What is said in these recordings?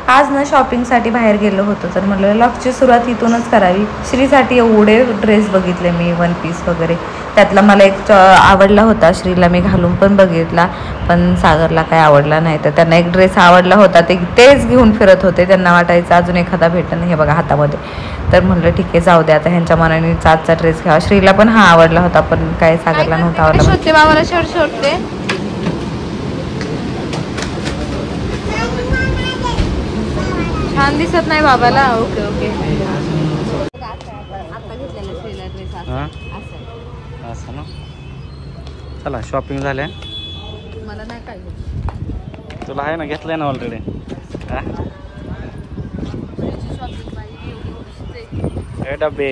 आज ना शॉपिंगसाठी बाहेर गेलो होतो, तर म्हटलं लॉकची सुरुवात इथूनच करावी. श्रीसाठी एवढे ड्रेस बघितले मी, वन पीस वगैरे. त्यातला मला एक आवडला होता, श्रीला मी घालून पण बघितला, पण सागरला काय आवडला नाही. तर त्यांना एक ड्रेस आवडला होता, तेच घेऊन फिरत होते. त्यांना वाटायचं अजून एखादा भेटन, हे बघा हातामध्ये. तर म्हटलं ठीक आहे, जाऊ दे आता, ह्यांच्या मनाने आजचा ड्रेस घ्यावा. श्रीला पण हा आवडला होता, पण काय सागरला नव्हता आवडला. शोधते बाबाला, शर्ट शोधते. छान दिसत नाही बाबाला. Okay okay. असं ना. चला शॉपिंग झाल्या. मला नाही काय, तुला आहे ना, घेतलंय ना ऑलरेडी. हे डबे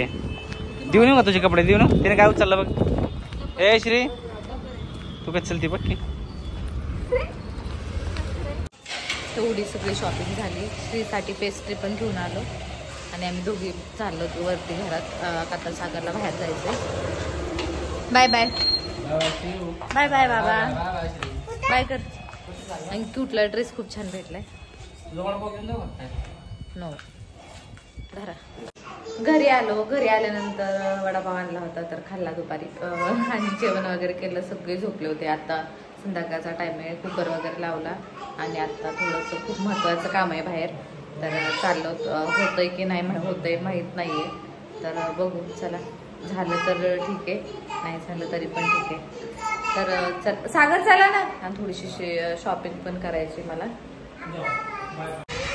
देऊन येऊ का तुझे कपडे? देऊ ना. तिने काय उचललं बघ. ए श्री, तू काय चलती बघ की. एवढी सगळी शॉपिंग झाली. श्रीसाठी पेस्ट्री पण घेऊन आलो आणि आम्ही दोघी चाललो वरती घरात. आता सागरला बाहेर जायचंय. बाय बाय बाय बाय बाबा, बाय कर. आणि कुठला ड्रेस खूप छान भेटलाय. नो धरा. घरी आलो. घरी आल्यानंतर वडापाव आणला होता, तर खाल्ला दुपारी. आणि जेवण वगैरे केलं. सगळे झोपले होते. आता संध्याकाळचा टाइम आहे. कुकर वगैरे लावला आणि आता थोडंसं खूप महत्त्वाचं काम आहे बाहेर. तर चाललो. होतंय की नाही होतंय माहीत नाही आहे. तर बघू, चला. झालं तर ठीक आहे, नाही झालं तरी पण ठीक आहे. तर चल सागर, चला ना. आणि थोडीशी शॉपिंग पण करायची मला.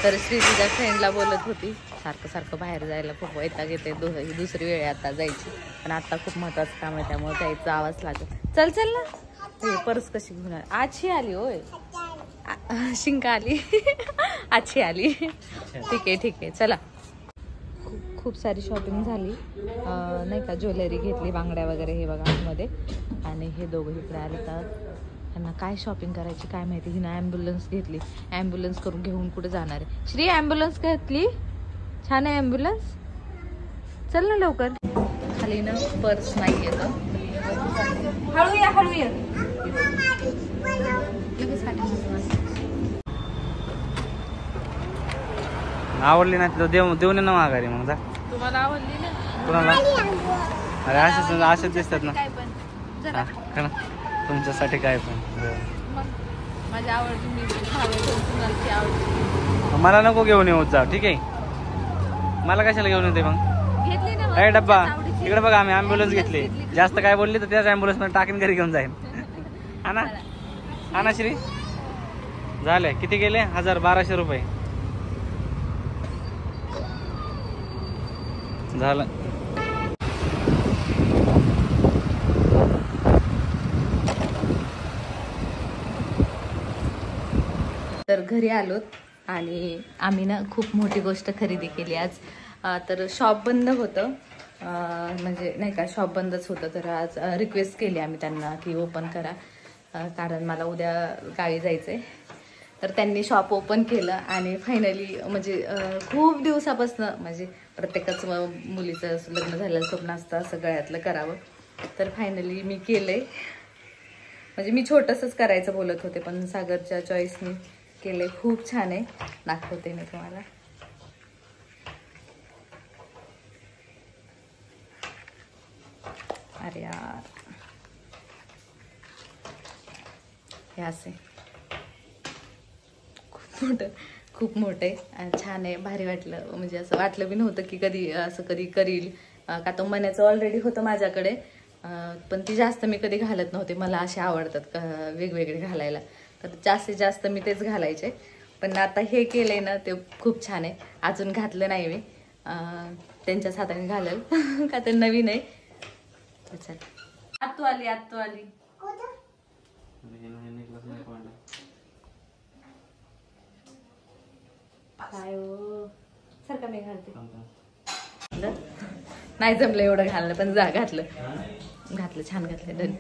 तर श्री तिच्या फ्रेंडला बोलत होती, सारखं सारखं बाहेर जायला खूप वैताग येते. दुसरी वेळ आता जायची, पण आता खूप महत्त्वाचं काम आहे, त्यामुळे जायचं आवाज लागत. चल चल ना. हे पर्स कशी घेऊन आजी आली? होय, शिंका आली. आजी आली. ठीक आहे ठीक आहे, चला. खूप सारी शॉपिंग झाली नाही का. ज्वेलरी घेतली, बांगड्या वगैरे, हे बघा मध्ये. आणि हे दोघं इकडे आले. तर त्यांना काय शॉपिंग करायची काय माहिती. हिनं ॲम्ब्युलन्स घेतली. ॲम्ब्युलन्स करून घेऊन कुठे जाणार आहे? श्री, ॲम्ब्युलन्स घेतली, छान आहे ॲम्ब्युलन्स. चल ना लवकर. खाली ना पर्स नाही येत. हळू या हळू या. आवडली नाही तर देऊन ना माघारी. मग जा. तुम्हाला आवडली ना? कुणाला? अरे असेच दिसतात ना. तुमच्यासाठी काय पण. माझी आवडली, मी आवडली. मला नको घेऊन येऊ जा, ठीक आहे. मला कशाला घेऊन येते मग? घेतली ना अरे डब्बा इकडे बघा, आम्ही ॲम्ब्युलन्स घेतली. जास्त काय बोलली तर त्याच ॲम्ब्युलन्स मध्ये टाकीन, घरी घेऊन जाईन. हा ना, हा ना श्री. झाले किती गेले? 1200 रुपये झालं. तर घरी आलोत आणि आम्ही ना खूप मोठी गोष्ट खरेदी केली आज. तर शॉप बंद होतं, म्हणजे नाही का, शॉप बंदच होतं. तर आज रिक्वेस्ट केली आम्ही त्यांना की ओपन करा, कारण मला उद्या गावी जायचं आहे. तर त्यांनी शॉप ओपन केलं आणि फायनली म्हणजे खूप दिवसापासून म्हणजे प्रत्येकाच मुलीचं लग्न झालेलं स्वप्न असतं असं गळ्यातलं करावं. तर फायनली मी केलंय. म्हणजे मी छोटंसंच करायचं बोलत होते, पण सागरच्या चॉईसनी केलंय. खूप छान आहे, दाखवते मी तुम्हाला. अरे यार, हे असे खूप मोठं आहे, छान आहे, भारी वाटलं. म्हणजे असं वाटलं बी नव्हतं की कधी करील. का तो मण्याचं ऑलरेडी होतं माझ्याकडे, पण ती जास्त मी कधी घालत नव्हते. मला असे आवडतात वेगवेगळे घालायला, तर जास्तीत जास्त मी तेच घालायचे. पण आता हे केलंय ना, ते खूप छान आहे. अजून घातलं नाही मी, त्यांच्याच हाताने घालेल. का ते नवीन आहे. चल, आत्तू आली. काय हो, सारखं मी घालते. नाही जमलं एवढं घालणं, पण घातलं, छान घातलं. डन.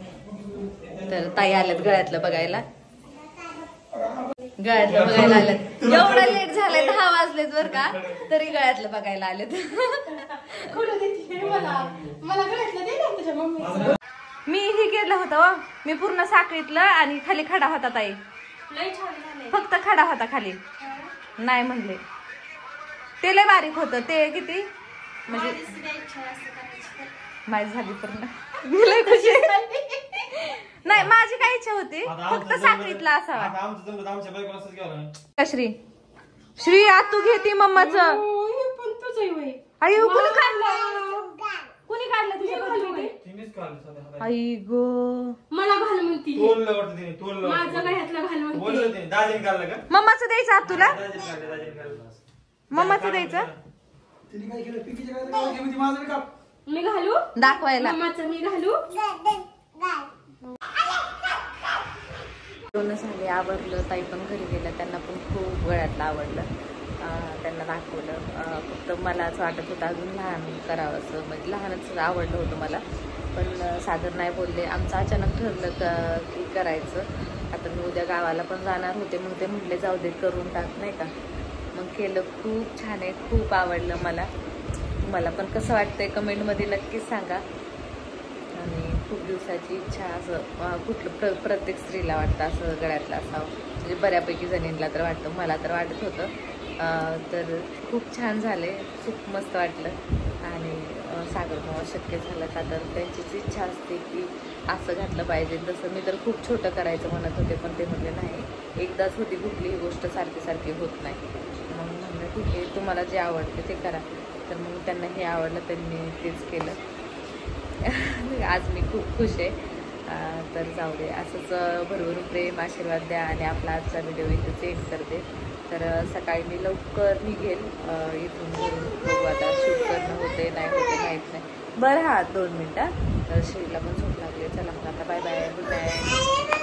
तर ताई आल्यात गळ्यातलं बघायला. आल्यात. एवढा लेट झालाय, 10 वाजलेत बर का, तरी गळ्यातलं बघायला आलेत. मी ही केलं होतं, मी पूर्ण साखळीतलं आणि खाली खडा होता ताई. फक्त खडा होता खाली. नाही म्हणले. ते लय बारीक होतं. ते किती म्हणजे माझी झाली तर मी लय खुशी. नाही माझी काय इच्छा होती फक्त साखरीतला असावा. श्री आज तू घेते मम्माच. अयो कुणी काढलं? कुणी काढलं तुझ्या? आई गो मला घाल म्हणती. माझं गळ्यातलं घाल म्हणती. मम्माचं द्यायचं आत तुला? मम्माचं द्यायचं मी घालू दाखवायला. मम्माचं मी घालू. दोन झाले आवडलं. ताई पण घरी गेल्या. त्यांना पण खूप गळ्यातलं आवडलं. त्यांना दाखवलं. फक्त मला असं वाटत होतं अजून लहान करावं असं. म्हणजे लहानच आवडलं होतं मला. पण सागर नाही बोलले. आमचं अचानक ठरलं की करायचं. आता मी उद्या गावाला पण जाणार होते. मग ते म्हटले जाऊ दे करून टाक नाही का. मग केलं. खूप छान आहे. खूप आवडलं मला. मला पण कसं वाटतंय कमेंटमध्ये नक्कीच सांगा. आणि खूप दिवसाची इच्छा असं कुठलं प्रत्येक स्त्रीला वाटतं असं गळ्यातलं असावं. म्हणजे बऱ्यापैकी जणींना तर वाटतं. मला तर वाटत होतं. तर खूप छान झाले. खूप मस्त वाटलं. आणि सागरभावा शक्य झालं का तर त्यांचीच इच्छा असते की असं घातलं पाहिजे. तसं मी तर खूप छोटं करायचं म्हणत होते पण ते म्हणले नाही एकदाच होती कुठलीही गोष्ट सारखी सारखी होत नाही. मग म्हणलं ठीक आहे तुम्हाला जे आवडते ते करा. तर मग त्यांना हे आवडलं त्यांनी तेच केलं. आज मी खूप खुश आहे. तर जाऊ दे असंच भरभरून प्रेम आशीर्वाद द्या. आणि आपला आजचा व्हिडिओ इथं एंड करते. तर सकाळी मी लवकर निघेल इथून घरून. बघू आता शूट करणं होते नाही होते माहीत नाही. बरं हा 2 मिनटं. तर श्रीला पण झोप लागली. चला मग आता बाय बाय गुड नाईट.